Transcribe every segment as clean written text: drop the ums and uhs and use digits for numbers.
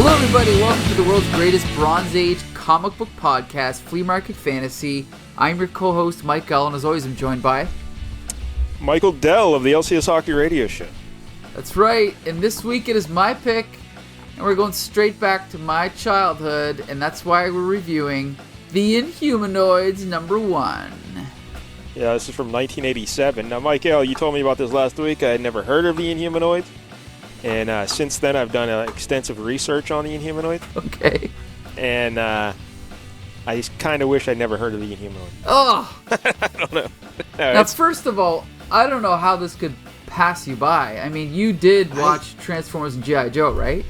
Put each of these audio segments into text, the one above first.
Hello everybody, welcome to the world's greatest Bronze Age comic book podcast, Flea Market Fantasy. I'm your co-host, Mike L, and as always I'm joined by... Michael Delle of the LCS Hockey Radio Show. That's right, and this week it is my pick, and we're going straight back to my childhood, and that's why we're reviewing The Inhumanoids #1. Yeah, this is from 1987. Now, Michael, you told me about this last week. I had never heard of the Inhumanoids. And since then, I've done extensive research on the Inhumanoids. Okay. And I just kind of wish I'd never heard of the Inhumanoids. Oh! I don't know. No, now, first of all, I don't know how this could pass you by. I mean, you did watch Transformers and G.I. Joe, right?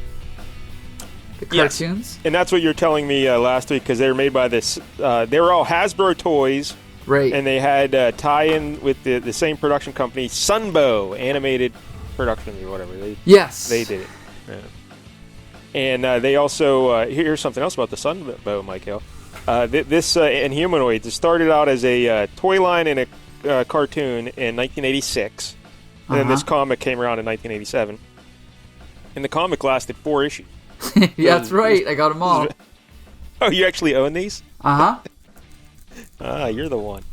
The cartoons? Yes. And that's what you were telling me last week, because they were made by this... they were all Hasbro toys. Right. And they had tie-in with the same production company, Sunbow, animated production or whatever. They did it. Yeah. And they also... here's something else about the Sunbow, Michael. This Inhumanoids, it started out as a toy line and a cartoon in 1986. And then this comic came around in 1987. And the comic lasted 4 issues. Yeah, that's right. I got them all. Oh, you actually own these? Uh-huh. You're the one.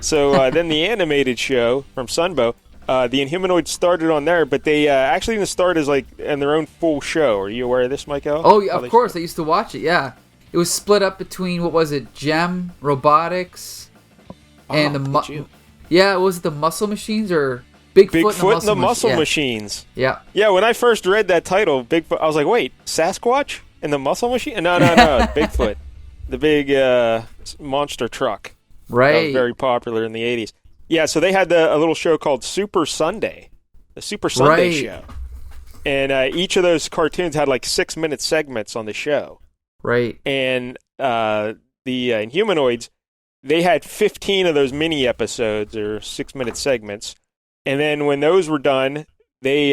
So then the animated show from Sunbow, the Inhumanoids started on there, but they actually didn't start as in their own full show. Are you aware of this, Michael? Oh, yeah, of course. I used to watch it, yeah. It was split up between, what was it, Gem Robotics and was it the Muscle Machines or Bigfoot and the Muscle Machines. Yeah. Yeah, when I first read that title, Bigfoot, I was like, wait, Sasquatch and the Muscle Machine? No, Bigfoot. The big monster truck. Right. That was very popular in the 80s. Yeah, so they had a little show called Super Sunday. The Super Sunday show. And each of those cartoons had 6-minute segments on the show. Right. And the Inhumanoids, they had 15 of those mini episodes or 6-minute segments. And then when those were done, they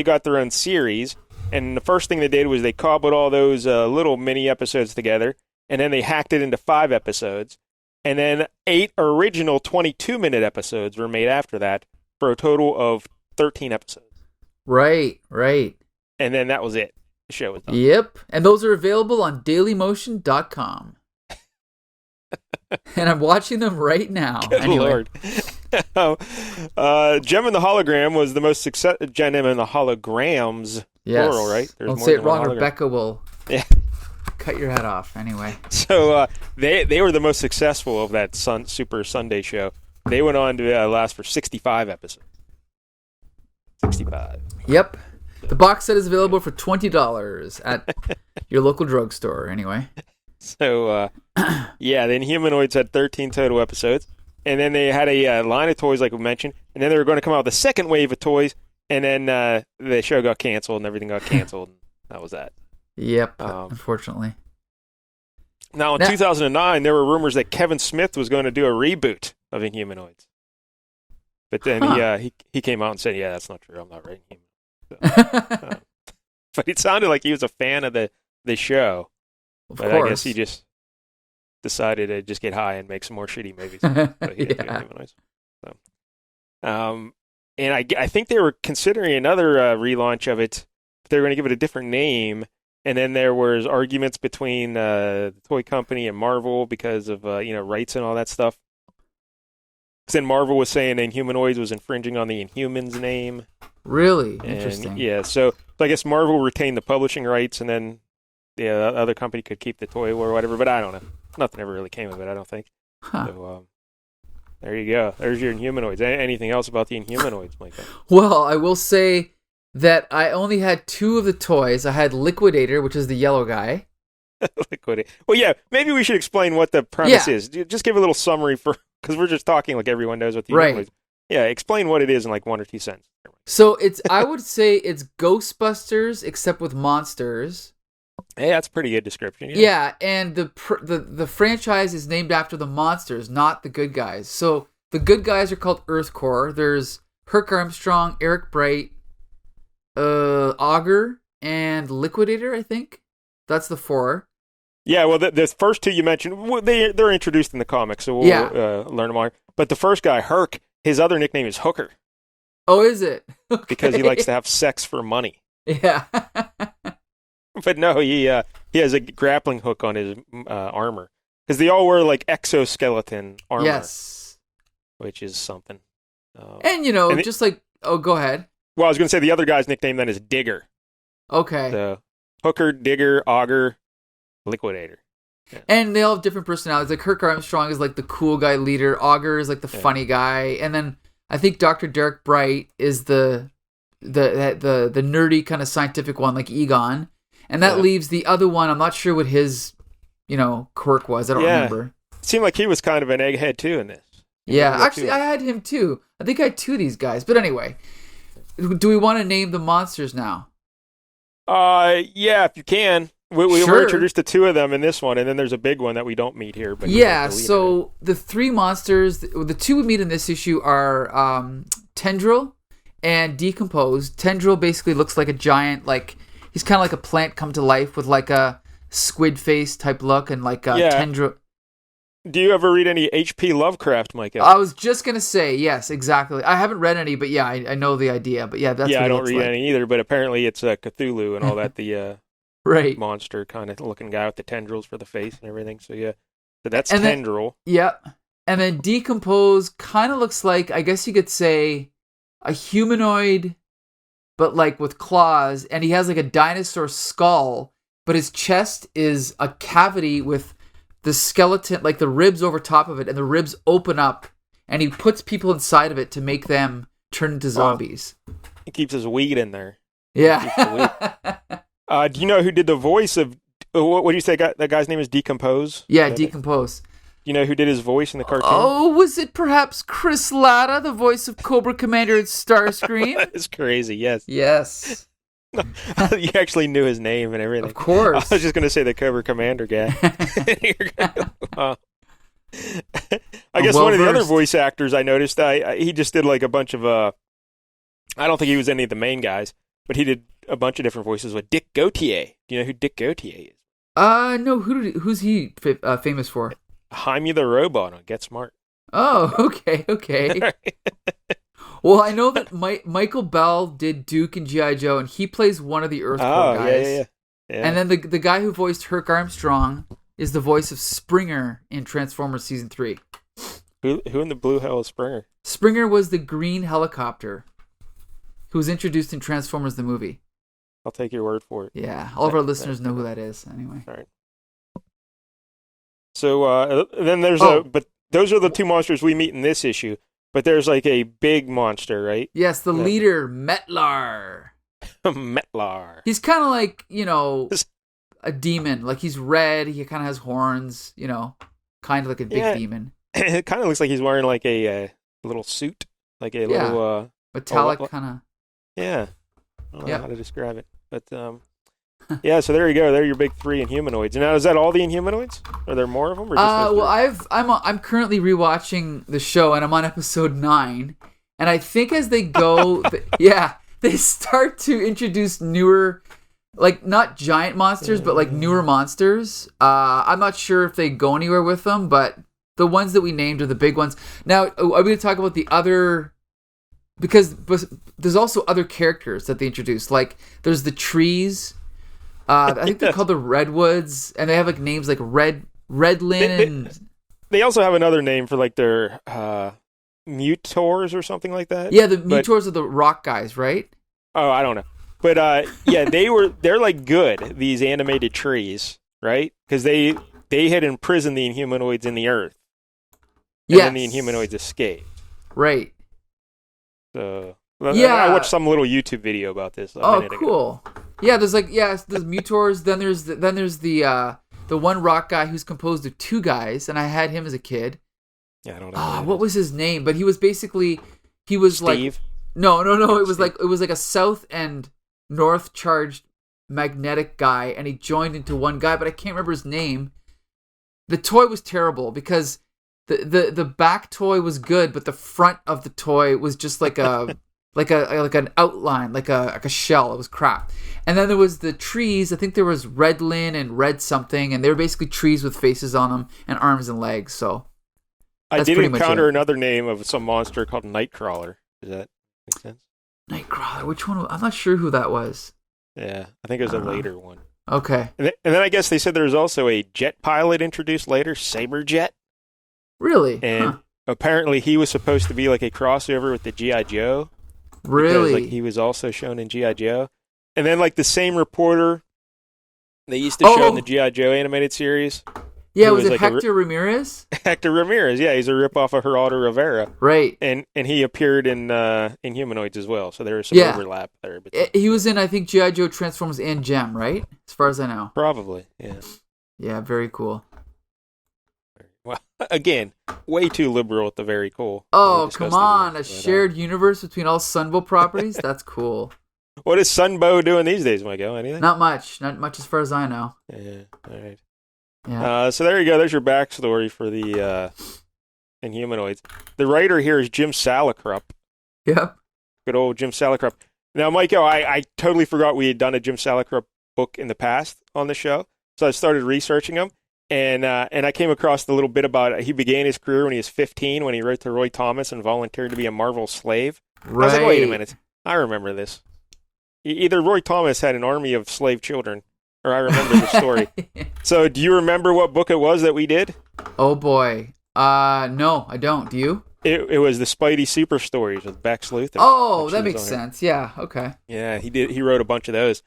got their own series. And the first thing they did was they cobbled all those little mini episodes together. And then they hacked it into 5 episodes. And then 8 original 22-minute episodes were made after that for a total of 13 episodes. Right. And then that was it. The show was done. Yep. And those are available on dailymotion.com. And I'm watching them right now. Good Lord. Gem and the Hologram was the most successful. Gem and the Holograms, plural, right? There's Don't say it wrong, Rebecca will... Yeah. Cut your head off, anyway. So they were the most successful of that Super Sunday show. They went on to last for 65 episodes. 65. Yep. The box set is available for $20 at your local drugstore, anyway. So, the Inhumanoids had 13 total episodes. And then they had a line of toys, like we mentioned. And then they were going to come out with a second wave of toys. And then the show got canceled and everything got canceled. That was that. Yep, unfortunately. Now, in 2009, there were rumors that Kevin Smith was going to do a reboot of Inhumanoids. But then he came out and said, yeah, that's not true. I'm not writing Inhumanoids. So, but it sounded like he was a fan of the show. But I guess he just decided to just get high and make some more shitty movies. So he didn't do Inhumanoids. So, and I think they were considering another relaunch of it. They were going to give it a different name. And then there was arguments between the toy company and Marvel because of rights and all that stuff. Then Marvel was saying Inhumanoids was infringing on the Inhumans name. Really? Interesting. Yeah, so I guess Marvel retained the publishing rights, and then the other company could keep the toy or whatever. But I don't know. Nothing ever really came of it, I don't think. Huh. So there you go. There's your Inhumanoids. Anything else about the Inhumanoids, Michael? Well, I will say that I only had 2 of the toys. I had Liquidator, which is the yellow guy. Liquidator. Well, yeah, maybe we should explain what the premise is. Just give a little summary because we're just talking like everyone knows what the Inhumanoids is. Yeah, explain what it is in 1 or 2 sentences. So I would say it's Ghostbusters except with monsters. Hey, that's a pretty good description. Yeah, and the franchise is named after the monsters, not the good guys. So the good guys are called Earth Core. There's Herc Armstrong, Eric Bright, Augur, and Liquidator, I think. That's the 4. Yeah, well, the first 2 you mentioned, they're introduced in the comics, so we'll learn more. But the first guy, Herc, his other nickname is Hooker. Oh, is it? Okay. Because he likes to have sex for money. Yeah. But no, he has a grappling hook on his armor because they all wear like exoskeleton armor. Yes, which is something. And just like go ahead. Well, I was going to say the other guy's nickname then is Digger. Okay. The Hooker, Digger, Auger, Liquidator. Yeah. And they all have different personalities. Like Kirk Armstrong is like the cool guy leader. Auger is like the funny guy, and then I think Dr. Derek Bright is the nerdy kind of scientific one, like Egon, and that leaves the other one. I'm not sure what his quirk was. I don't remember. It seemed like he was kind of an egghead too in this. Yeah, actually, I had him too. I think I had two of these guys. But anyway, do we want to name the monsters now? Yeah, if you can. We were introduced to two of them in this one, and then there's a big one that we don't meet here. But so the three monsters, the two we meet in this issue are Tendril and Decompose. Tendril basically looks like a giant, like he's kind of like a plant come to life with like a squid face type look, and like Tendril. Do you ever read any H.P. Lovecraft, Micah? I was just gonna say yes, exactly. I haven't read any, but I know the idea. But that's what I don't read like. any either. But apparently it's Cthulhu and all that. The right monster kind of looking guy with the tendrils for the face and everything. So so that's Tendril. And then Decompose kind of looks like, I guess you could say, a humanoid, but like with claws, and he has like a dinosaur skull, but his chest is a cavity with the skeleton, like the ribs over top of it, and the ribs open up, and he puts people inside of it to make them turn into zombies. He keeps his weed in there. Yeah. Do you know who did the voice of, what do you say, that guy's name is Decompose? Yeah, Decompose. Do you know who did his voice in the cartoon? Oh, was it perhaps Chris Latta, the voice of Cobra Commander at Starscream? That is crazy, yes. Yes. You actually knew his name and everything. Of course. I was just going to say the Cobra Commander guy. I guess one of the other voice actors I noticed, he just did like a bunch of, I don't think he was any of the main guys, but he did a bunch of different voices with Dick Gautier. Do you know who Dick Gautier is? No, who's he famous for? Jaime the Robot on Get Smart. Oh, okay. Well, I know that Michael Bell did Duke in G.I. Joe, and he plays one of the Earthcore guys. Yeah. And then the guy who voiced Herc Armstrong is the voice of Springer in Transformers Season 3. Who in the blue hell is Springer? Springer was the green helicopter who was introduced in Transformers the movie. I'll take your word for it. Yeah, all of our listeners know who that is anyway. All right. So then there's but those are the two monsters we meet in this issue. But there's like a big monster, right? Yes, the leader, Metlar. Metlar. He's kind of like, a demon. Like he's red. He kind of has horns, kind of like a big demon. It kind of looks like he's wearing like a little suit. Like a little... metallic kind of... Yeah. I don't know how to describe it. But, so there you go. They're your big three Inhumanoids. Now, is that all the Inhumanoids? Are there more of them? Or just I'm currently rewatching the show, and I'm on episode 9. And I think as they go, they start to introduce newer, like not giant monsters, but like newer monsters. I'm not sure if they go anywhere with them, but the ones that we named are the big ones. Now, are we going to talk about the other? Because there's also other characters that they introduced. Like there's the trees. I think they're called the Redwoods, and they have like names like Redlin and... They also have another name for like their Mutors or something like that. Yeah, the Mutors are the rock guys, right? Oh, I don't know. But they're like good, these animated trees, right? Because they had imprisoned the Inhumanoids in the earth. And then the Inhumanoids escaped. Right. So I watched some little YouTube video about this a minute ago. Cool. Yeah, there's Mutors, then there's the one rock guy who's composed of two guys, and I had him as a kid. Yeah, I don't know. What was his name? But he was Steve? Like No. It was like a south and north charged magnetic guy, and he joined into one guy, but I can't remember his name. The toy was terrible because the back toy was good, but the front of the toy was just like a like an outline, like a shell. It was crap. And then there was the trees. I think there was Redlin and Red something, and they were basically trees with faces on them and arms and legs. So I did encounter another name of some monster called Nightcrawler. Does that make sense? Nightcrawler. Which one? I'm not sure who that was. Yeah, I think it was a later one. Okay. And then I guess they said there was also a jet pilot introduced later, Saberjet. Really? And apparently he was supposed to be like a crossover with the G.I. Joe. Really? Because, like, he was also shown in G.I. Joe. And then, like, the same reporter they used to show in the G.I. Joe animated series. Yeah, was it like Hector Ramirez? Hector Ramirez, yeah. He's a ripoff of Geraldo Rivera. Right. And he appeared in Inhumanoids as well, so there was some overlap there. He was in, I think, G.I. Joe, Transformers, and Gem, right? As far as I know. Probably, yeah. Yeah, very cool. Well, again, way too liberal at the very cool. Oh, come on. A shared universe between all Sunbow properties? That's cool. What is Sunbow doing these days, Michael? Anything? Not much. Not much as far as I know. Yeah, all right. Yeah. So there you go. There's your backstory for the Inhumanoids. The writer here is Jim Salicrup. Yep. Good old Jim Salicrup. Now, Michael, I totally forgot we had done a Jim Salicrup book in the past on the show, so I started researching him, and I came across the little bit about he began his career when he was 15 when he wrote to Roy Thomas and volunteered to be a Marvel slave. Right. I was like, wait a minute, I remember this. Either Roy Thomas had an army of slave children, or I remember the story. So, do you remember what book it was that we did? Oh boy, no, I don't. Do you? It was the Spidey Super Stories with Bex Luthor. Oh, that makes sense. Yeah, okay. Yeah, he did. He wrote a bunch of those.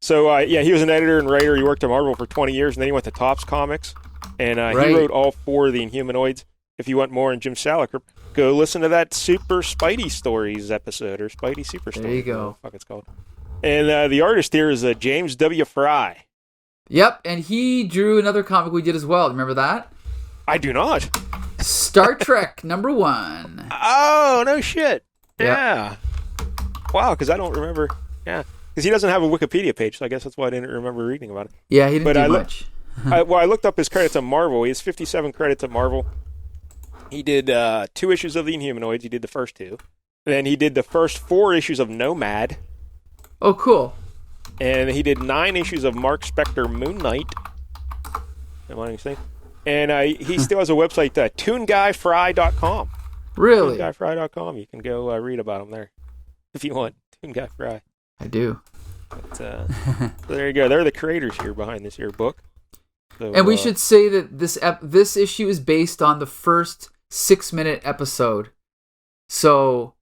So, he was an editor and writer. He worked at Marvel for 20 years, and then he went to Topps Comics, and he wrote all 4 of the Inhumanoids. If you want more on Jim Salicrup, go listen to that Super Spidey Stories episode, or Spidey Super Stories. There you go. What the fuck it's called. And the artist here is James W. Fry. Yep, and he drew another comic we did as well. Remember that? I do not. Star Trek #1. Oh, no shit. Yep. Yeah. Wow, because I don't remember. Yeah. Because he doesn't have a Wikipedia page, so I guess that's why I didn't remember reading about it. Yeah, he didn't do much. I looked up his credits at Marvel. He has 57 credits at Marvel. He did 2 issues of the Inhumanoids. He did the first 2. Then he did the first 4 issues of Nomad. Oh, cool. And he did 9 issues of Mark Spector Moon Knight. And he still has a website, ToonGuyFry.com. Really? ToonGuyFry.com. You can go read about him there if you want. Toon Guy Fry. I do. But, so there you go. They're the creators here behind this here book. So, and we should say that this issue is based on the first 6-minute episode. So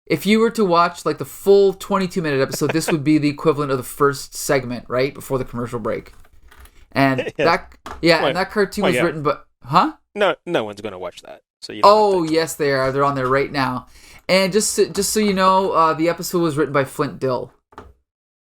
if you were to watch like the full 22-minute episode, this would be the equivalent of the first segment, right? Before the commercial break. And and that cartoon was written by... Huh? No one's going to watch that. So yes, they are. They're on there right now. And just so you know, the episode was written by Flint Dille.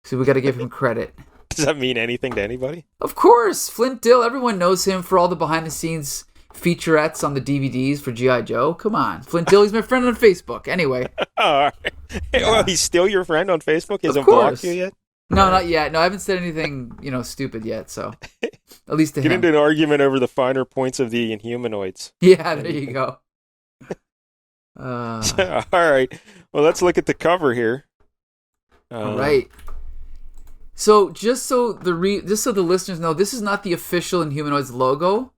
So we got to give him credit. Does that mean anything to anybody? Of course, Flint Dille. Everyone knows him for all the behind-the-scenes featurettes on the DVDs for G.I. Joe. Come on, Flint Dille. He's my friend on Facebook. Anyway. All right. Well, he's still your friend on Facebook. He hasn't blocked you yet. No, not yet. No, I haven't said anything, stupid yet. So, at least to him. Get into an argument over the finer points of the Inhumanoids. Yeah, there you go. All right. Well, let's look at the cover here. All right. So just so the listeners know, this is not the official Inhumanoids logo.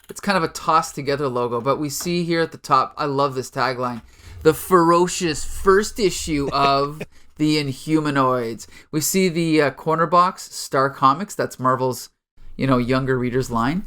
It's kind of a tossed together logo, but we see here at the top, I love this tagline, the ferocious first issue of the Inhumanoids. We see the corner box, Star Comics, that's Marvel's, younger readers line.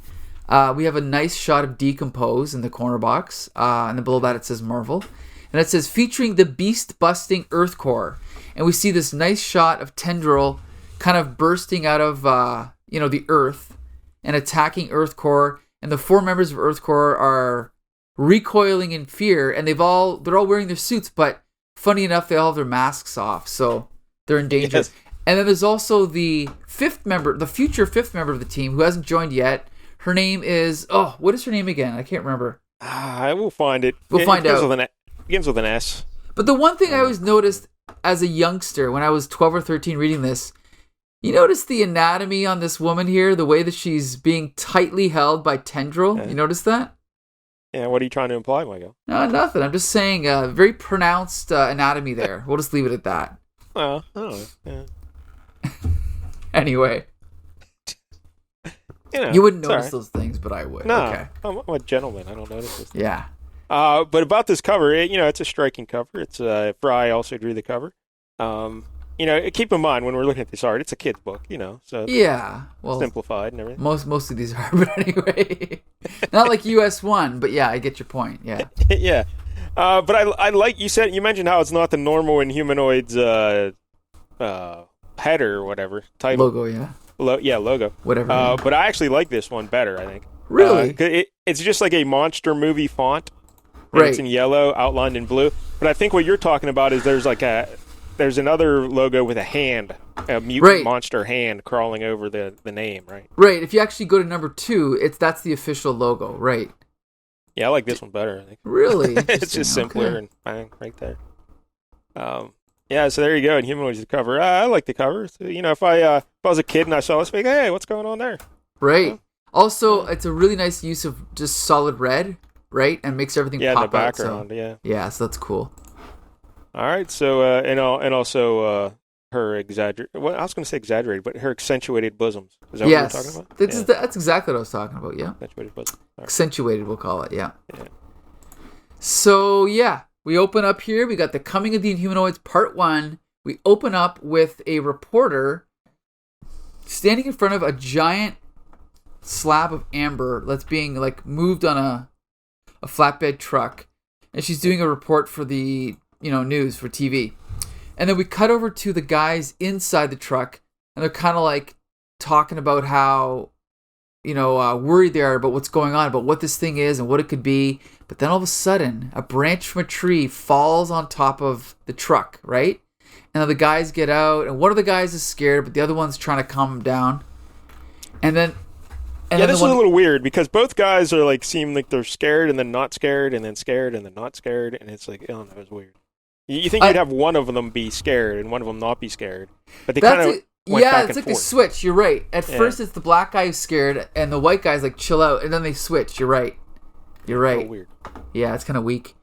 We have a nice shot of Decompose in the corner box, and then below that it says Marvel. And it says, featuring the beast-busting Earth Core. And we see this nice shot of Tendril kind of bursting out of, the Earth and attacking Earth Core. And the 4 members of Earth Core are recoiling in fear. And they're all wearing their suits, but funny enough, they all have their masks off. So they're in danger. Yes. And then there's also the future 5th member of the team who hasn't joined yet. Her name is, what is her name again? I can't remember. I will find it. We'll find out. It begins with an S. But the one thing I always noticed as a youngster when I was 12 or 13 reading this, you notice the anatomy on this woman here, the way that she's being tightly held by Tendril. Yeah. You notice that? Yeah, what are you trying to imply, Michael? No, nothing. I'm just saying very pronounced anatomy there. We'll just leave it at that. Well, I don't know. Yeah. Anyway. You wouldn't notice those things, but I would. No, okay. I'm a gentleman. I don't notice those things. Yeah. But about this cover, it's a striking cover. It's Fry also drew the cover. keep in mind when we're looking at this art, it's a kid's book, so Yeah, well, simplified and everything. Most of these are, but anyway, not like US1, but yeah, I get your point. Yeah, yeah, but I like you mentioned how it's not the normal Inhumanoids header or whatever title logo, yeah, logo, whatever. But I actually like this one better. I think really, it's just like a monster movie font. Right. It's in yellow, outlined in blue. But I think what you're talking about is there's another logo with a hand, a mutant monster hand crawling over the name, right? Right. If you actually go to number 2, that's the official logo, right? Yeah, I like this one better, I think. Really? It's just simpler and bang, right there. Yeah, so there you go. And Inhumanoids the cover. I like the cover. So, if I was a kid and I saw this, I'd be like, hey, what's going on there? Right. Also, it's a really nice use of just solid red, right? And makes everything pop in the out. background, so, yeah, so that's cool. All right, so and also her Well, I was going to say exaggerated, but her accentuated bosoms. Is that what you're talking about? That's exactly what I was talking about. Yeah, accentuated bosoms. Right. Accentuated, we'll call it. Yeah. So yeah, we open up here. We got the Coming of the Inhumanoids Part 1. We open up with a reporter standing in front of a giant slab of amber that's being moved on a flatbed truck, and she's doing a report for the news for TV. And then we cut over to the guys inside the truck, and they're kind of talking about how worried they are about what's going on, about what this thing is and what it could be. But then all of a sudden, a branch from a tree falls on top of the truck, right? And then the guys get out, and one of the guys is scared, but the other one's trying to calm him down. And then this is a little weird because both guys are seem like they're scared and then not scared and then scared and then not scared, and it's like, oh, that was weird. You think you'd have one of them be scared and one of them not be scared, but they kind of went back and forth. A switch. You're right. At first, it's the black guy who's scared, and the white guy's chill out, and then they switch. You're right. Oh, weird. Yeah, it's kind of weak.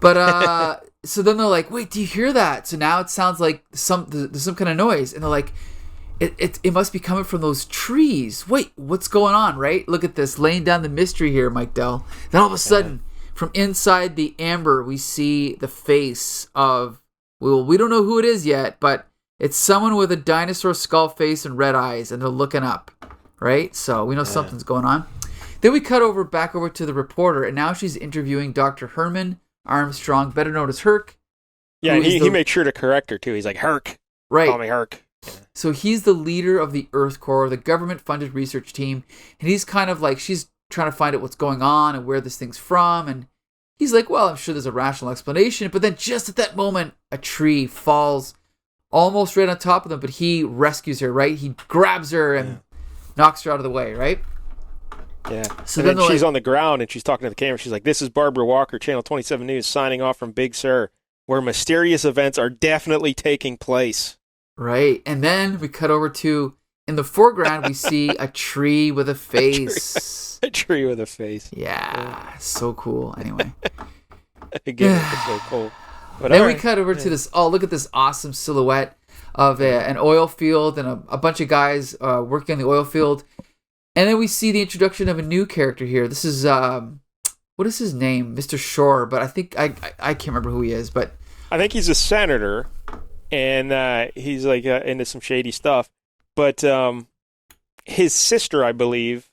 But so then they're like, "Wait, do you hear that?" So now it sounds like there's some kind of noise, and they're like, "It must be coming from those trees." Wait, what's going on? Right? Look at this, laying down the mystery here, Mike Dell. Then all of a sudden, from inside the amber, we see the face of, we don't know who it is yet, but it's someone with a dinosaur skull face and red eyes, and they're looking up, right? So we know something's going on. Then we cut back over to the reporter, and now she's interviewing Dr. Herman Armstrong, better known as Herc. Yeah, and he makes sure to correct her, too. He's like, Herc. Right. Call me Herc. Yeah. So he's the leader of the Earth Corps, the government-funded research team, and he's kind of she's trying to find out what's going on and where this thing's from, and he's like, well, I'm sure there's a rational explanation, but then just at that moment, a tree falls almost right on top of them, but he rescues her, right? He grabs her and knocks her out of the way, right? Yeah. So then she's on the ground and she's talking to the camera. She's like, this is Barbara Walker, Channel 27 News, signing off from Big Sur, where mysterious events are definitely taking place. Right. And then we cut over to, in the foreground, we see a tree with a face. A tree with a face. Yeah. So cool. Anyway. Again, it's so cool. But then we cut over to this, look at this awesome silhouette of an oil field and a bunch of guys working on the oil field. And then we see the introduction of a new character here. This is, what is his name? Mr. Shore, but I think, I can't remember who he is, but. I think he's a senator, and he's into some shady stuff. But his sister, I believe,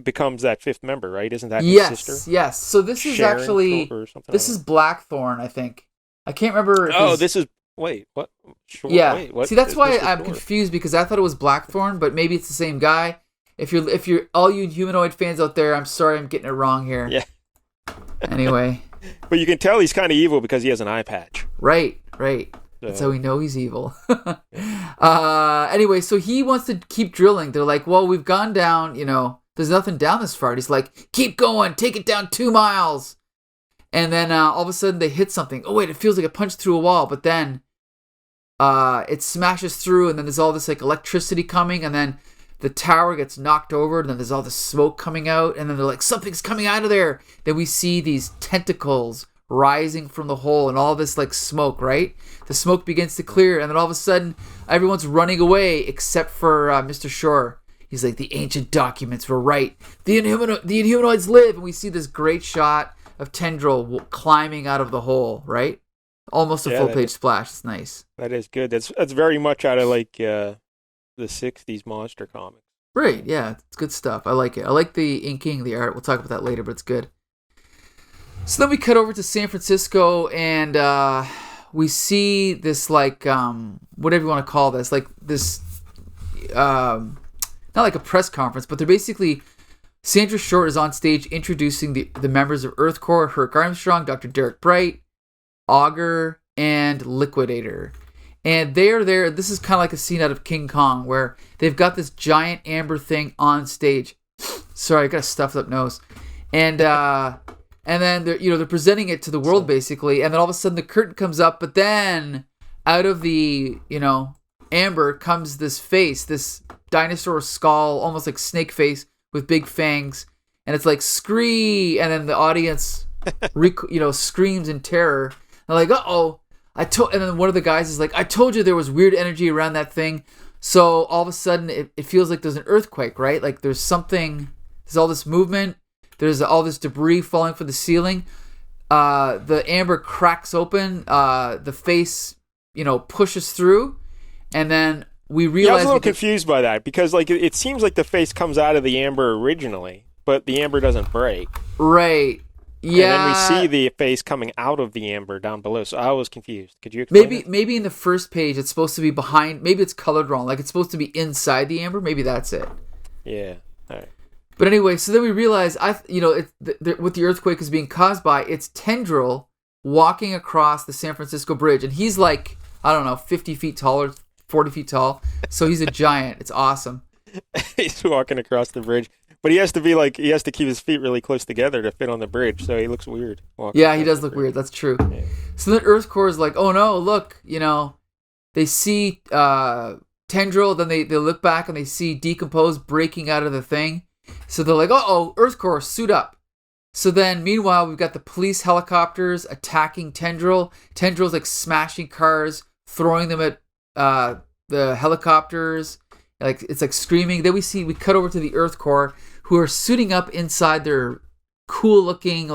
becomes that fifth member, right? Isn't that his sister? Yes. So this is actually, this is Blackthorn, I think. I can't remember. This is, wait, what? Sure, yeah. Wait, what? See, that's why I'm confused, because I thought it was Blackthorn, but maybe it's the same guy. If you're all you humanoid fans out there, I'm sorry I'm getting it wrong here. Yeah. Anyway. But you can tell he's kind of evil because he has an eye patch. Right. So. That's how we know he's evil. Anyway, so he wants to keep drilling. They're like, well, we've gone down, there's nothing down this far. And he's like, keep going, take it down 2 miles. And then all of a sudden they hit something. Oh, wait, it feels like a punch through a wall. But then it smashes through, and then there's all this electricity coming, and then the tower gets knocked over, and then there's all this smoke coming out, and then they're like, something's coming out of there. Then we see these tentacles rising from the hole and all this smoke, right? The smoke begins to clear, and then all of a sudden everyone's running away except for Mr. Shore. He's like, the ancient documents were right. The Inhumanoids live, and we see this great shot of Tendril climbing out of the hole, right? Almost a full page splash. It's nice. That is good. That's very much out of like the 60s monster comics. Right, yeah. It's good stuff. I like it. I like the inking, the art. We'll talk about that later, but it's good. So then we cut over to San Francisco, and we see this, like, whatever you want to call this, like this, not like a press conference, but they're basically, Sandra Short is on stage introducing the members of Earth Corps, Herc Armstrong, Dr. Derek Bright, Augur, and Liquidator. And they're there. This is kind of like a scene out of King Kong where they've got this giant amber thing on stage. Sorry, I got a stuffed up nose. And then they're presenting it to the world basically. And then all of a sudden the curtain comes up, but then out of the, amber comes this face, this dinosaur skull, almost like snake face with big fangs. And it's like, scree. And then the audience, screams in terror. They're like, uh-oh. And then one of the guys is like, I told you there was weird energy around that thing. So all of a sudden it feels like there's an earthquake, right? Like there's all this movement. There's all this debris falling from the ceiling. The amber cracks open. The face, pushes through. And then we realize... Yeah, I was a little confused by that because like it seems like the face comes out of the amber originally, but the amber doesn't break. Right. Yeah. And then we see the face coming out of the amber down below, so I was confused. Could you explain Maybe in the first page it's supposed to be behind, maybe it's colored wrong, like it's supposed to be inside the amber, maybe that's it. Yeah, all right. But anyway, so then we realize, what the earthquake is being caused by, it's Tendril walking across the San Francisco Bridge, and he's like, I don't know, 50 feet tall or 40 feet tall, so he's a giant. It's awesome. He's walking across the bridge. But he has to keep his feet really close together to fit on the bridge, so he looks weird. Yeah, he does look weird. That's true. Yeah. So then Earth Corps is like, oh no, look, they see Tendril, then they look back and they see Decompose breaking out of the thing. So they're like, uh-oh, Earth Corps, suit up. So then, meanwhile, we've got the police helicopters attacking Tendril. Tendril's like smashing cars, throwing them at the helicopters. Like it's like screaming. Then we cut over to the Earth Corps, who are suiting up inside their cool looking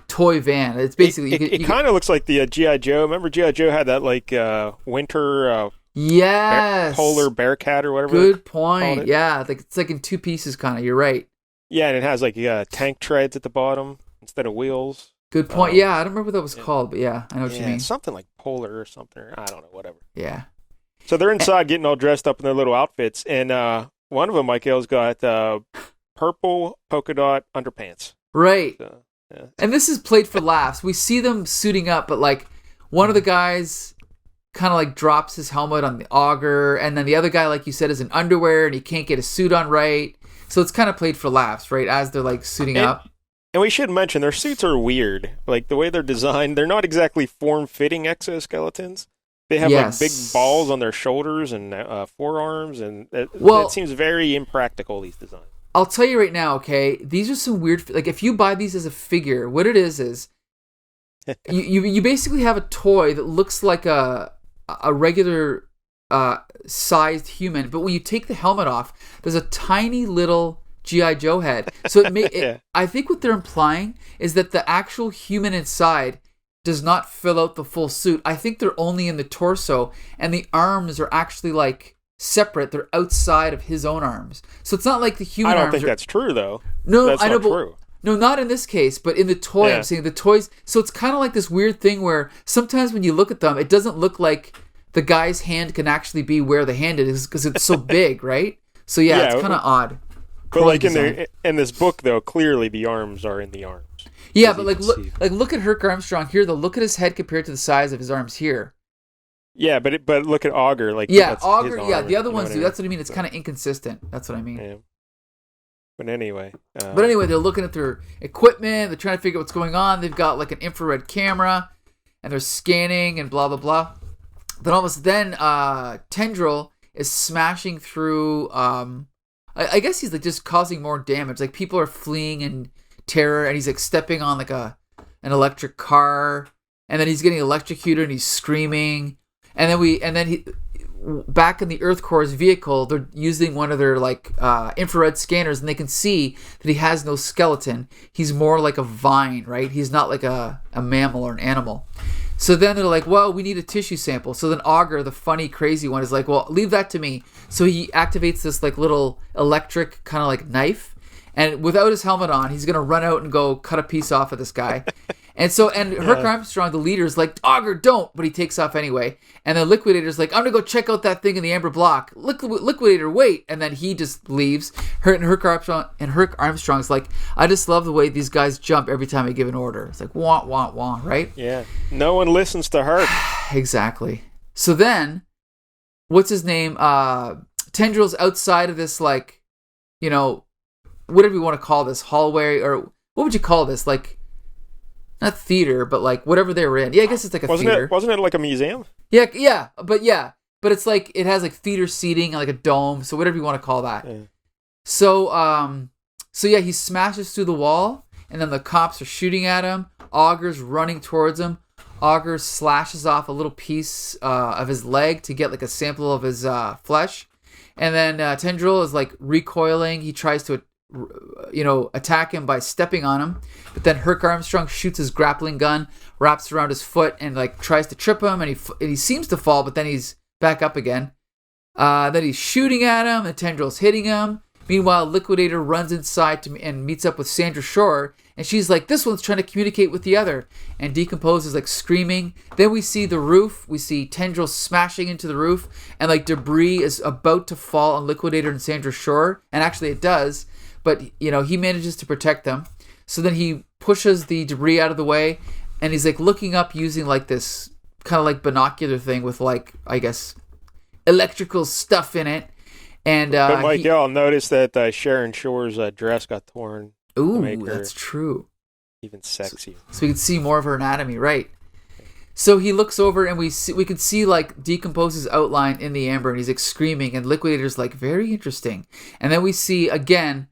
toy van. It's basically it kind of looks like the G.I. Joe. Remember G.I. Joe had that like winter polar bear cat or whatever. Good point. Yeah, like it's like in two pieces kind of. You're right. Yeah, and it has like tank treads at the bottom instead of wheels. Good point. Yeah, I don't remember what that was called, but yeah, I know what you mean. Something like polar or something. I don't know, whatever. Yeah. So they're inside getting all dressed up in their little outfits, and one of them, Michael's got purple polka dot underpants. Right. So, yeah. And this is played for laughs. We see them suiting up, but like one of the guys kind of like drops his helmet on the auger, and then the other guy, like you said, is in underwear and he can't get his suit on right. So it's kind of played for laughs, right? As they're like suiting up. And we should mention their suits are weird. Like the way they're designed, they're not exactly form-fitting exoskeletons. They have like big balls on their shoulders and forearms, and it seems very impractical, these designs. I'll tell you right now, okay? These are some weird... Like, if you buy these as a figure, what it is you basically have a toy that looks like a regular sized human, but when you take the helmet off, there's a tiny little G.I. Joe head. So I think what they're implying is that the actual human inside does not fill out the full suit. I think they're only in the torso, and the arms are actually like separate. They're outside of his own arms. So it's not like the human arms. I don't think that's true, though. No, that's I know, not true. No, not in this case, but in the toy, I'm saying the toys. So it's kind of like this weird thing where sometimes when you look at them, it doesn't look like the guy's hand can actually be where the hand is because it's so big, right? So it's kind of odd. But like in this book, though, clearly the arms are in the arms. Yeah, but look at Herc Armstrong here. Though, look at his head compared to the size of his arms here. Yeah, but look at Augur. Like Augur. Yeah, the other ones do. That's what I mean. It's kind of inconsistent. That's what I mean. Yeah. But anyway. They're looking at their equipment. They're trying to figure out what's going on. They've got like an infrared camera, and they're scanning and blah blah blah. Then almost Tendril is smashing through. I guess he's like just causing more damage. Like people are fleeing in terror, and he's like stepping on like an electric car, and then he's getting electrocuted and he's screaming. And then he back in the Earth Corps' vehicle, they're using one of their like infrared scanners, and they can see that he has no skeleton. He's more like a vine, right? He's not like a mammal or an animal. So then they're like, well, we need a tissue sample. So then Augur, the funny, crazy one, is like, well, leave that to me. So he activates this like little electric kind of like knife. And without his helmet on, he's going to run out and go cut a piece off of this guy. And Herc Armstrong, the leader, is like, Augur, don't. But he takes off anyway. And then Liquidator's like, I'm going to go check out that thing in the amber block. Liquidator, wait. And then he just leaves. Herc Armstrong's like, I just love the way these guys jump every time I give an order. It's like, wah, wah, wah, right? Yeah. No one listens to Herc. Exactly. So then, what's his name? Tendrils outside of this, like, you know, whatever you want to call this, hallway, or what would you call this? Like, not theater, but like whatever they were in. Yeah, I guess it's like a theater. Wasn't it like a museum? Yeah, but it's like it has like theater seating and like a dome, so whatever you want to call that. Yeah. So yeah, he smashes through the wall, and then the cops are shooting at him. Augur's running towards him. Augur slashes off a little piece of his leg to get like a sample of his flesh, and then Tendril is like recoiling. He tries to attack him by stepping on him, but then Herc Armstrong shoots his grappling gun, wraps around his foot, and like tries to trip him, and he seems to fall, but then he's back up again. Then he's shooting at him, and Tendril's hitting him. Meanwhile, Liquidator runs inside and meets up with Sandra Shore, and she's like, this one's trying to communicate with the other, and Decompose is like screaming. Then we see the roof. We see Tendril smashing into the roof, and like debris is about to fall on Liquidator and Sandra Shore, and actually it does. But, you know, he manages to protect them. So then he pushes the debris out of the way, and he's, like, looking up using, like, this kind of, like, binocular thing with, like, I guess, electrical stuff in it. And but, Mike, y'all notice that Sharon Shore's dress got torn. Ooh, that's true. Even sexier. So we can see more of her anatomy, right? So he looks over, and we can see, like, Decompose's outline in the amber, and he's, like, screaming, and Liquidator's, like, very interesting. And then we see, again...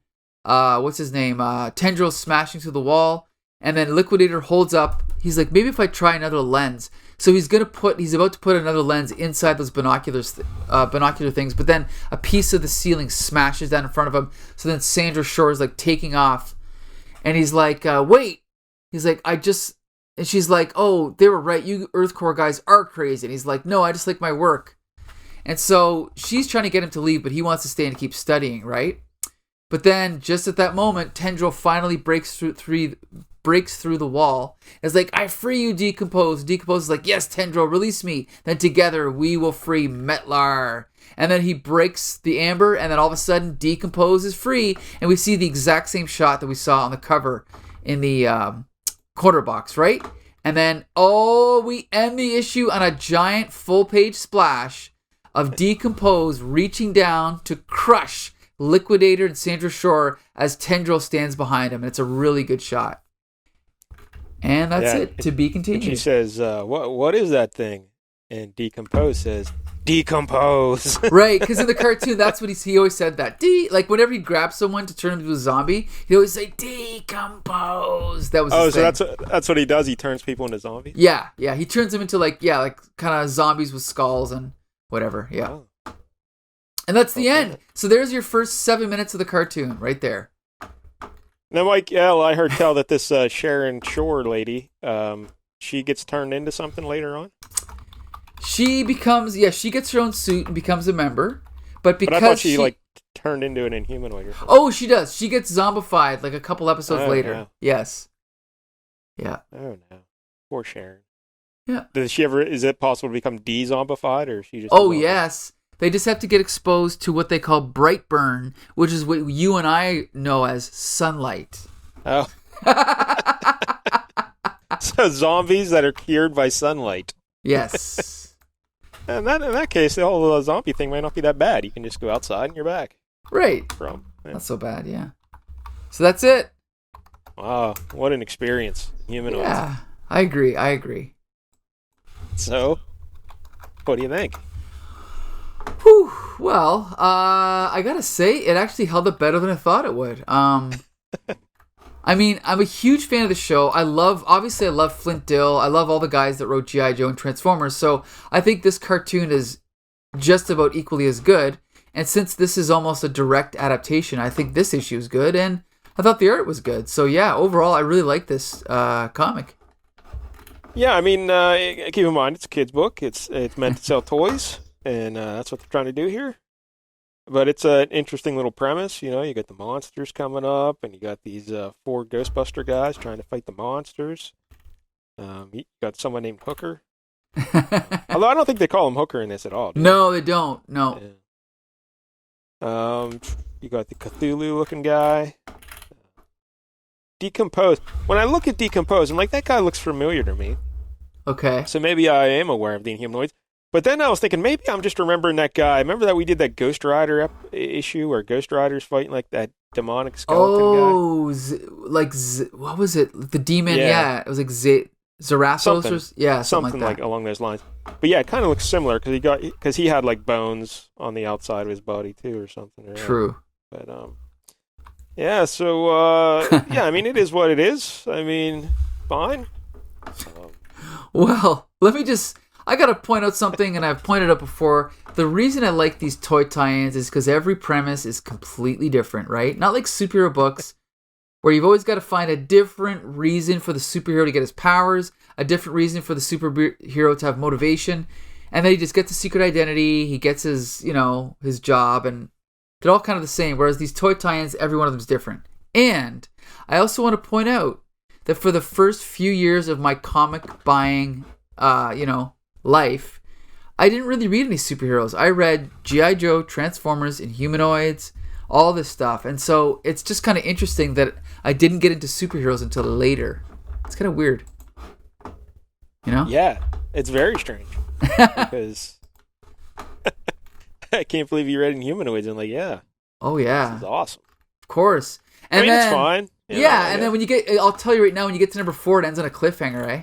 what's his name? Tendril smashing through the wall, and then Liquidator holds up. He's like, maybe if I try another lens. So he's about to put another lens inside those binocular things, but then a piece of the ceiling smashes down in front of him. So then Sandra Shore is like taking off, and he's like, wait. He's like, and she's like, oh, they were right. You Earth Corps guys are crazy. And he's like, no, I just like my work. And so she's trying to get him to leave, but he wants to stay and keep studying, right? But then, just at that moment, Tendril finally breaks through the wall. It's like, I free you, Decompose. Decompose is like, yes, Tendril, release me. Then together, we will free Metlar. And then he breaks the amber, and then all of a sudden, Decompose is free. And we see the exact same shot that we saw on the cover in the corner box, right? And then, we end the issue on a giant full-page splash of Decompose reaching down to crush Liquidator and Sandra Shore as Tendril stands behind him. And it's a really good shot. And that's it. To be continued. She says, what is that thing? And Decompose says, decompose. Right, because in the cartoon, that's what he always said that. Like whenever he grabed someone to turn him into a zombie, he'd always say, decompose. That was his thing. So that's what he does? He turns people into zombies? Yeah. He turns them into like kind of zombies with skulls and whatever. Yeah. Oh. And that's the end. So there's your first 7 minutes of the cartoon right there. Now, Mike, I heard tell that this Sharon Shore lady, she gets turned into something later on? She gets her own suit and becomes a member. But because I thought she turned into an Inhumanoid or something. Oh, she does. She gets zombified like a couple episodes later. No. Yes. Yeah. Oh, no. Poor Sharon. Yeah. Is it possible to become de-zombified, or is she just... Oh, yes. They just have to get exposed to what they call bright burn, which is what you and I know as sunlight. Oh. So zombies that are cured by sunlight. Yes. And in that case, the whole zombie thing might not be that bad. You can just go outside and you're back. Right. Not so bad, yeah. So that's it. Wow, what an experience. Humanoids. Yeah, I agree. So, what do you think? Whew. Well, I gotta say, it actually held up better than I thought it would. I mean, I'm a huge fan of the show. I love Flint Dille. I love all the guys that wrote G.I. Joe and Transformers. So I think this cartoon is just about equally as good. And since this is almost a direct adaptation, I think this issue is good. And I thought the art was good. So yeah, overall, I really like this comic. Yeah, I mean, keep in mind, it's a kid's book. It's meant to sell toys, and that's what they're trying to do here. But it's an interesting little premise. You know, you got the monsters coming up, and you got these 4 Ghostbuster guys trying to fight the monsters. You got someone named Hooker. Although I don't think they call him Hooker in this at all. No, they don't. No. Yeah. You got the Cthulhu-looking guy. Decompose. When I look at Decompose, I'm like, that guy looks familiar to me. Okay. So maybe I am aware of the Inhumanoids. But then I was thinking, maybe I'm just remembering that guy. Remember that we did that Ghost Rider issue where Ghost Rider's fighting like that demonic skeleton guy? What was it? The demon, yeah. It was like Zarathos, something like that. Along those lines. But yeah, it kind of looks similar because he had like bones on the outside of his body too, or something. Right? True. But yeah. So yeah, I mean, it is what it is. I mean, fine. Well, I gotta point out something, and I've pointed out before. The reason I like these toy tie-ins is because every premise is completely different, right? Not like superhero books, where you've always got to find a different reason for the superhero to get his powers, a different reason for the superhero to have motivation, and then he just gets a secret identity, he gets his job, and they're all kind of the same, whereas these toy tie-ins, every one of them is different. And I also want to point out that for the first few years of my comic buying, life, I didn't really read any superheroes. I read G.I. Joe, Transformers, Inhumanoids, all this stuff. And so it's just kind of interesting that I didn't get into superheroes until later. It's kind of weird. You know? Yeah, it's very strange. Because I can't believe you read Inhumanoids. I'm like, yeah. Oh, yeah. This is awesome. Of course. And it's fine. And then when you get, I'll tell you right now, when you get to number 4, it ends on a cliffhanger, eh?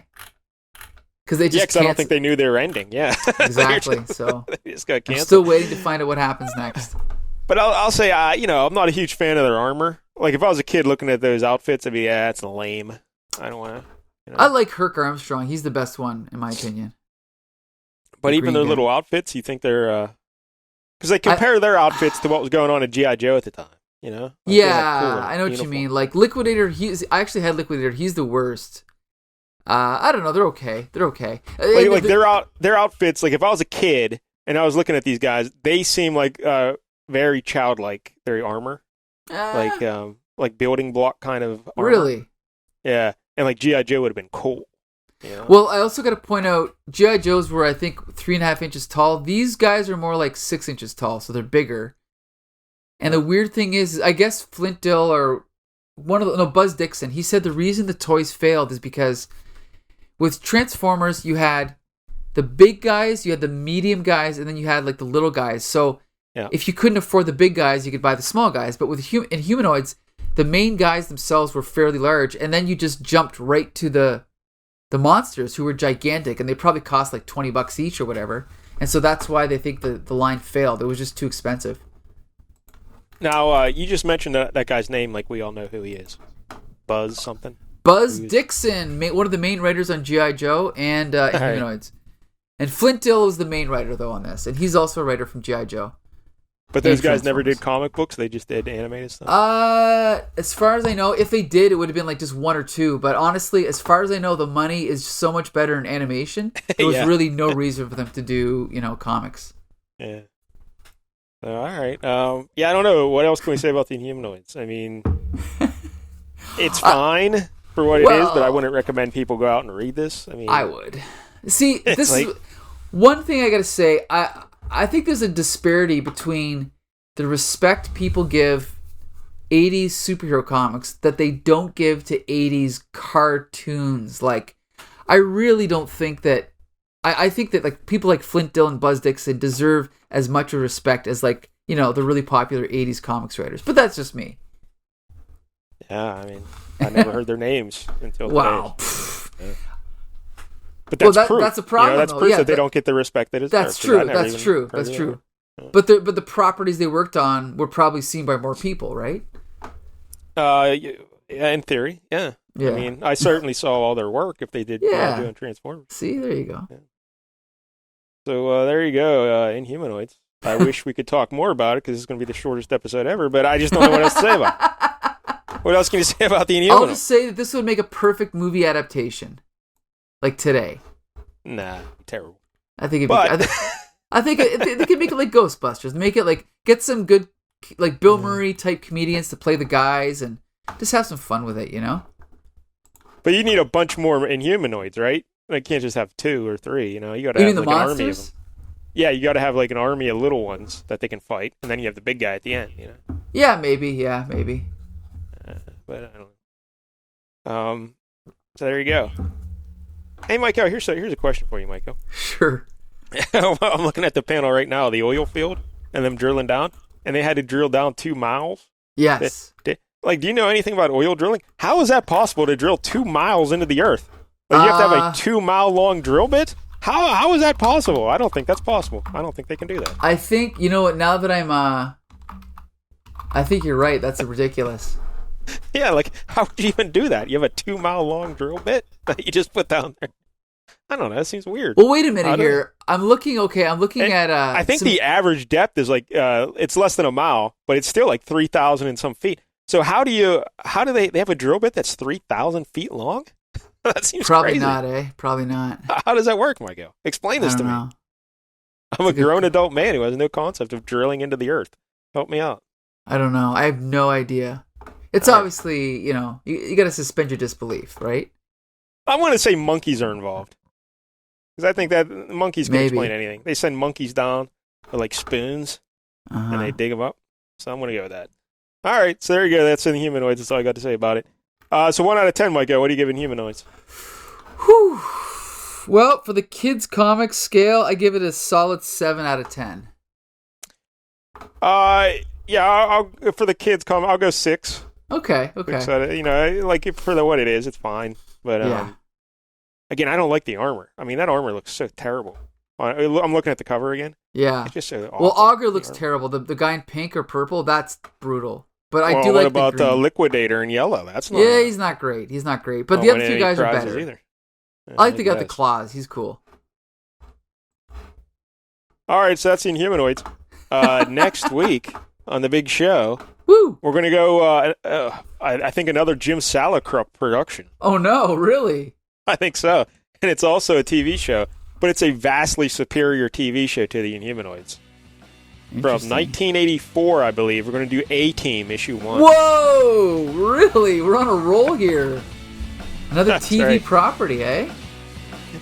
Because they just I don't think they knew they were ending. Yeah, exactly. So they just got canceled. I'm still waiting to find out what happens next. But I'll say, I'm not a huge fan of their armor. Like if I was a kid looking at those outfits, I'd be, it's lame. I don't want to. I like Herc Armstrong. He's the best one in my opinion. But even their little outfits, you think they're because they compare their outfits to what was going on in G.I. Joe at the time. You know? Like I know what you mean. Like Liquidator, I actually had Liquidator. He's the worst. I don't know. They're okay. Their outfits. Like if I was a kid and I was looking at these guys, they seem like very childlike. Their armor, like building block kind of armor. Really? Yeah, and like G.I. Joe would have been cool. You know? Well, I also got to point out G.I. Joes were I think 3.5 inches tall. These guys are more like 6 inches tall, so they're bigger. And the weird thing is, I guess Flint Dille or Buzz Dixon, he said the reason the toys failed is because with Transformers, you had the big guys, you had the medium guys, and then you had like the little guys. So if you couldn't afford the big guys, you could buy the small guys. But with Inhumanoids, the main guys themselves were fairly large, and then you just jumped right to the monsters who were gigantic, and they probably cost like $20 each or whatever. And so that's why they think the line failed. It was just too expensive. Now, you just mentioned that guy's name, like we all know who he is. Buzz something. Buzz Dixon, one of the main writers on G.I. Joe and Inhumanoids. And Flint Dille is the main writer, though, on this. And he's also a writer from G.I. Joe. But those guys never did comic books? They just did animated stuff? As far as I know, if they did, it would have been like just 1 or 2. But honestly, as far as I know, the money is so much better in animation. There was really no reason for them to do, comics. Yeah. All right. I don't know. What else can we say about the Inhumanoids? I mean, it's fine for what it is, but I wouldn't recommend people go out and read this. I mean, I would. See, this is one thing I got to say. I think there's a disparity between the respect people give 80s superhero comics that they don't give to 80s cartoons. Like, I really don't think that. I think that like people like Flint Dille and Buzz Dixon deserve as much respect as like the really popular 80s comics writers. But that's just me. Yeah, I mean, I never heard their names until today. Yeah. But that's proof. That's a problem. That's proof that they don't get the respect that is. That's true. That's true. That's true. Yeah. But the properties they worked on were probably seen by more people, right? Yeah, in theory, yeah. I mean, I certainly saw all their work if they did doing Transformers. See, there you go. Yeah. So there you go, Inhumanoids. I wish we could talk more about it because it's going to be the shortest episode ever, but I just don't know what else to say about it. What else can you say about the Inhumanoids? I'll just say that this would make a perfect movie adaptation. like today. Nah, terrible. I think I think they could make it like Ghostbusters. Make it like get some good like Bill Murray type comedians to play the guys and just have some fun with it, you know? But you need a bunch more Inhumanoids, right? Like, you can't just have 2 or 3, you know? You got to have like an army of them. Yeah, you got to have like an army of little ones that they can fight, and then you have the big guy at the end, you know? Yeah, maybe. But I don't know. So there you go. Hey, Michael, here's a question for you, Michael. Sure. I'm looking at the panel right now, the oil field, and them drilling down, and they had to drill down 2 miles. Yes. Like, do you know anything about oil drilling? How is that possible to drill 2 miles into the earth? Like, you have to have a 2-mile long drill bit? How is that possible? I don't think that's possible. I don't think they can do that. I think, you know what, now that I think you're right. That's ridiculous. Yeah, like, how would you even do that? You have a 2-mile long drill bit that you just put down there. I don't know. That seems weird. Well, wait a minute here. I'm looking at... I think the average depth is like, it's less than a mile, but it's still like 3,000 and some feet. So how do they have a drill bit that's 3,000 feet long? That seems probably crazy. Not, eh? Probably not. How does that work, Michael? Explain this to me. Know. I'm a grown adult man who has no concept of drilling into the earth. Help me out. I don't know. I have no idea. It's obviously, you know, you got to suspend your disbelief, right? I want to say monkeys are involved. Because I think that monkeys can explain anything. They send monkeys down with like spoons, and they dig them up. So I'm going to go with that. All right, so there you go. That's Inhumanoids. That's all I got to say about it. So 1 out of 10, Michael. What do you give Inhumanoids? Whew. Well, for the kids' comic scale, I give it a solid 7 out of 10. Yeah, I'll for the kids' comic, I'll go 6. Okay. 6 out of, you know, like for what it is, it's fine. But again, I don't like the armor. I mean, that armor looks so terrible. I'm looking at the cover again. Yeah. It's just so awful. Well, Augur looks terrible. The guy in pink or purple, that's brutal. But I do like the green. What about Liquidator in yellow? That's not. Yeah, he's not great. But the other 2 guys are better. Either. I like the guy with the claws. He's cool. All right, so that's the Inhumanoids. Next week on the big show, we're going to go, I think, another Jim Salicrup production. Oh, no, really? I think so. And it's also a TV show, but it's a vastly superior TV show to the Inhumanoids. From 1984, I believe. We're going to do A-Team, issue 1. Whoa! Really? We're on a roll here. Another That's TV right. property, eh?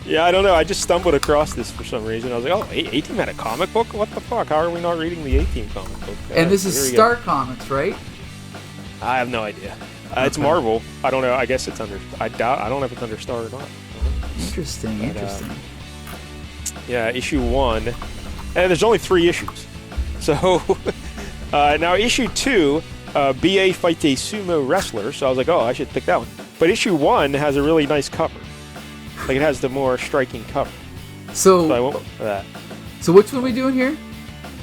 Yeah, I don't know. I just stumbled across this for some reason. I was like, oh, A-Team had a comic book? What the fuck? How are we not reading the A-Team comic book? And this is Star Comics, right? I have no idea. It's Marvel. I don't know. I guess it's under... I don't know if it's under Star or not. Interesting. Yeah, issue 1. And there's only 3 issues. So, now issue 2, BA fights a sumo wrestler. So I was like, oh, I should pick that one. But issue 1 has a really nice cover. Like, it has the more striking cover. So I went for that. So which one are we doing here?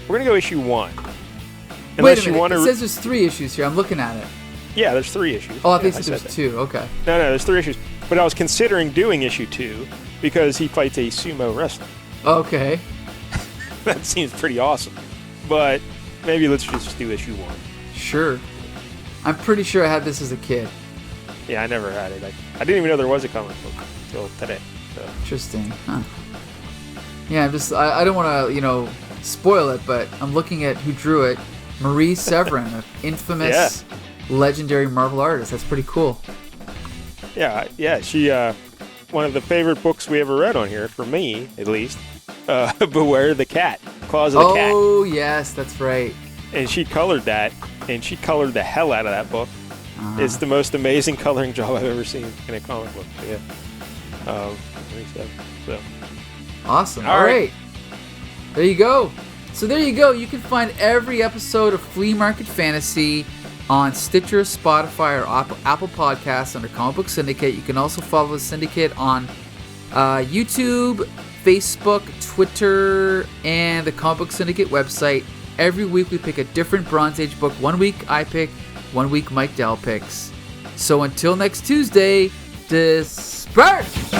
We're going to go issue 1. Wait a minute. It says there's 3 issues here. I'm looking at it. Yeah, there's 3 issues. Oh, I think there's 2. Okay. No, there's 3 issues. But I was considering doing issue 2 because he fights a sumo wrestler. Okay. That seems pretty awesome. But maybe let's just do issue 1. Sure. I'm pretty sure I had this as a kid. Yeah, I never had it. I didn't even know there was a comic book until today. So. Interesting. Huh. Yeah, I don't want to, spoil it, but I'm looking at who drew it. Marie Severin, an infamous, legendary Marvel artist. That's pretty cool. Yeah. She, one of the favorite books we ever read on here, for me at least, Beware the Cat, Claws of the Cat. Oh, yes, that's right. And she colored that, and she colored the hell out of that book. It's the most amazing coloring job I've ever seen in a comic book. Yeah. So. Awesome. All right. There you go. So there you go. You can find every episode of Flea Market Fantasy on Stitcher, Spotify, or Apple Podcasts under Comic Book Syndicate. You can also follow the Syndicate on YouTube, Facebook, Twitter, and the Comic Book Syndicate website. Every week we pick a different Bronze Age book. 1 week I pick, 1 week Mike Dell picks. So until next Tuesday, disperse!